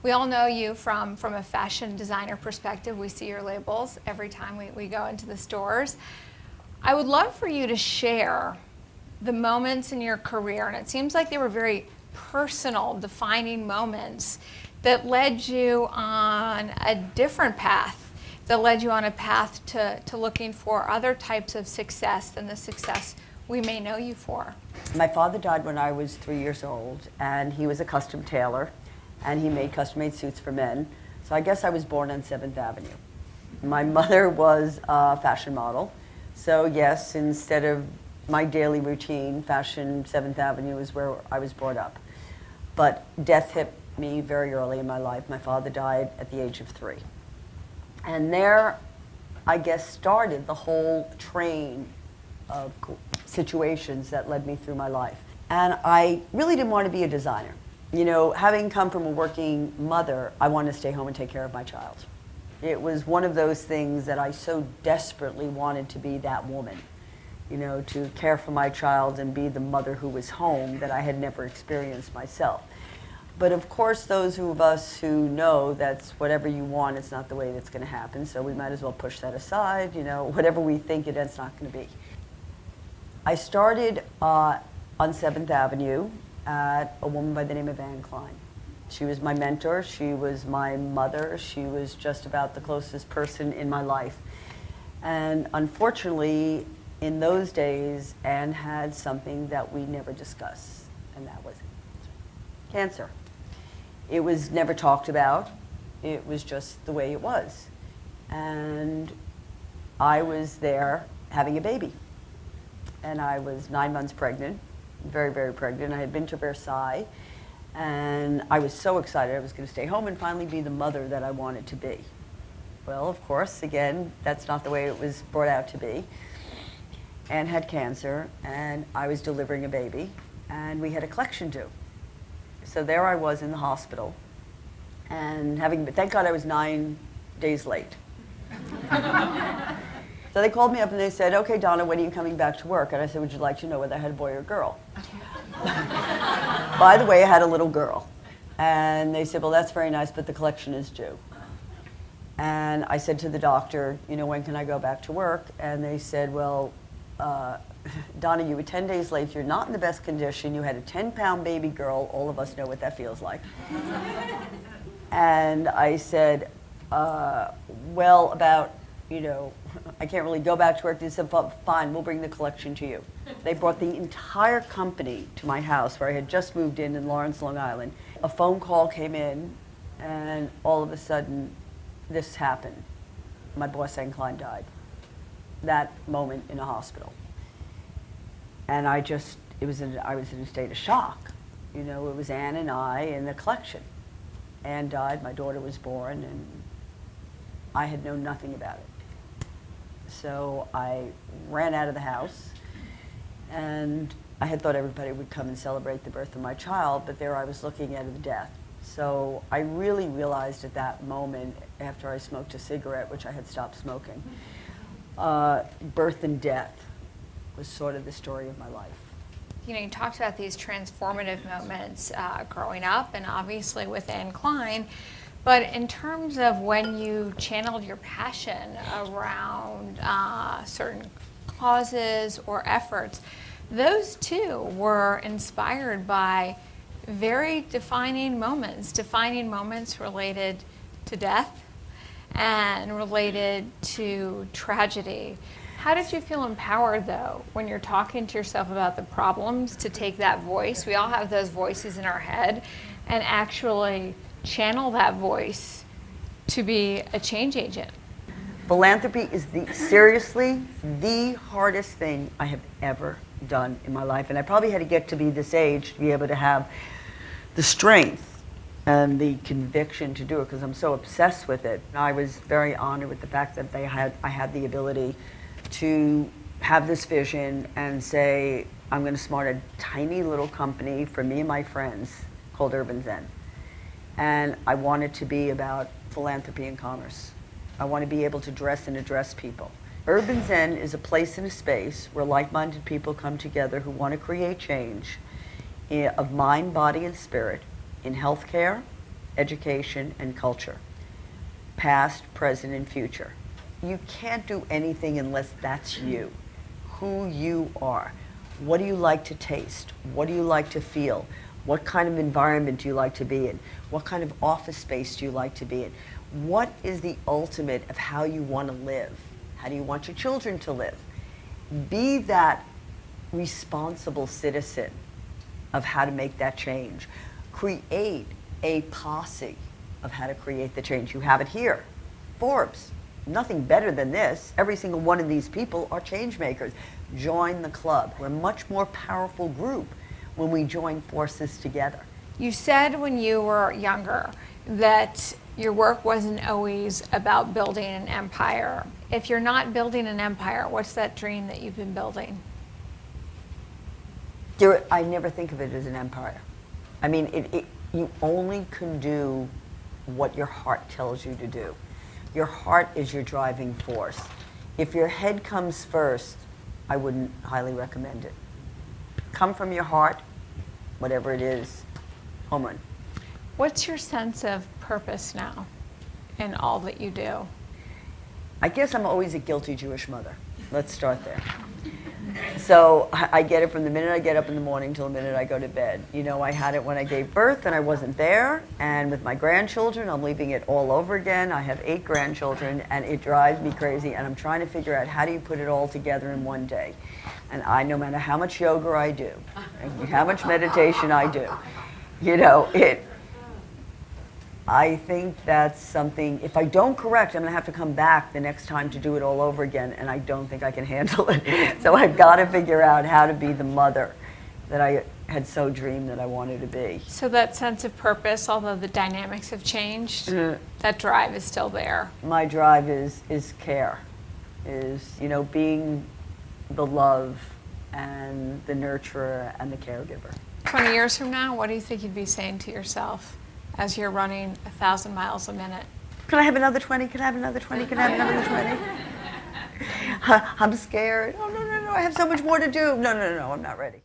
We all know you from a fashion designer perspective. We see your labels every time we go into the stores. I would love for you to share the moments in your career, and it seems like they were very personal, defining moments that led you on a different path, that led you on a path to looking for other types of success than the success we may know you for. My father died when I was 3 years old, and he was a custom tailor, and he made custom-made suits for men. So I guess I was born on 7th Avenue. My mother was a fashion model. So yes, instead of my daily routine, fashion 7th Avenue is where I was brought up. But death hit me very early in my life. My father died at the age of 3. And there, I guess, started the whole train of situations that led me through my life. And I really didn't want to be a designer. You know, having come from a working mother, I wanted to stay home and take care of my child. It was one of those things that I so desperately wanted to be that woman, you know, to care for my child and be the mother who was home that I had never experienced myself. But of course, those of us who know that's whatever you want, it's not the way that's going to happen, so we might as well push that aside, you know, whatever we think it's not going to be. I started on 7th Avenue at a woman by the name of Anne Klein. She was my mentor, she was my mother, she was just about the closest person in my life. And unfortunately, in those days, Anne had something that we never discussed, and that was cancer. It was never talked about, it was just the way it was. And I was there having a baby. And I was 9 months pregnant, very, very pregnant. I had been to Versailles, and I was so excited I was going to stay home and finally be the mother that I wanted to be. Well, of course, again, that's not the way it was brought out to be. Anne had cancer, and I was delivering a baby, and we had a collection due. So there I was in the hospital, and thank God I was 9 days late. So they called me up and they said, okay, Donna, when are you coming back to work? And I said, would you like to know whether I had a boy or a girl? By the way, I had a little girl. And they said, well, that's very nice, but the collection is due. And I said to the doctor, you know, when can I go back to work? And they said, well, Donna, you were 10 days late. You're not in the best condition. You had a 10-pound baby girl. All of us know what that feels like. And I said, well, about, you know, I can't really go back to work. They said, fine, we'll bring the collection to you. They brought the entire company to my house where I had just moved in Lawrence, Long Island. A phone call came in, and all of a sudden, this happened. My boss, Anne Klein, died. That moment in a hospital. And I was in a state of shock. You know, it was Anne and I in the collection. Anne died, my daughter was born, and I had known nothing about it. So I ran out of the house, and I had thought everybody would come and celebrate the birth of my child, but there I was looking at the death. So I really realized at that moment, after I smoked a cigarette, which I had stopped smoking, birth and death was sort of the story of my life. You know, you talked about these transformative moments growing up, and obviously with Anne Klein. But in terms of when you channeled your passion around certain causes or efforts, those too were inspired by very defining moments related to death and related to tragedy. How did you feel empowered, though, when you're talking to yourself about the problems, to take that voice? We all have those voices in our head, and actually channel that voice to be a change agent. Philanthropy is seriously the hardest thing I have ever done in my life. And I probably had to get to be this age to be able to have the strength and the conviction to do it, because I'm so obsessed with it. I was very honored with the fact that I had the ability to have this vision and say, I'm going to start a tiny little company for me and my friends called Urban Zen. And I want it to be about philanthropy and commerce. I want to be able to dress and address people. Urban Zen is a place and a space where like-minded people come together who want to create change of mind, body, and spirit in healthcare, education, and culture. Past, present, and future. You can't do anything unless that's you, who you are. What do you like to taste? What do you like to feel? What kind of environment do you like to be in? What kind of office space do you like to be in? What is the ultimate of how you want to live? How do you want your children to live? Be that responsible citizen of how to make that change. Create a posse of how to create the change. You have it here. Forbes. Nothing better than this. Every single one of these people are change makers. Join the club. We're a much more powerful group when we join forces together. You said when you were younger that your work wasn't always about building an empire. If you're not building an empire, what's that dream that you've been building? I never think of it as an empire. I mean, you only can do what your heart tells you to do. Your heart is your driving force. If your head comes first, I wouldn't highly recommend it. Come from your heart, whatever it is, home run. What's your sense of purpose now in all that you do? I guess I'm always a guilty Jewish mother. Let's start there. So I get it from the minute I get up in the morning till the minute I go to bed. You know, I had it when I gave birth and I wasn't there. And with my grandchildren, I'm leaving it all over again. I have 8 grandchildren and it drives me crazy. And I'm trying to figure out how do you put it all together in one day. And no matter how much yoga I do, and how much meditation I do, you know, I think that's something, if I don't correct, I'm going to have to come back the next time to do it all over again, and I don't think I can handle it. So I've got to figure out how to be the mother that I had so dreamed that I wanted to be. So that sense of purpose, although the dynamics have changed, that drive is still there. My drive is care, is, you know, being the love and the nurturer and the caregiver. 20 years from now, what do you think you'd be saying to yourself as you're running 1,000 miles a minute? Can I have another 20? Can I have another 20? Can I have another 20? I'm scared. Oh, no, I have so much more to do. No, I'm not ready.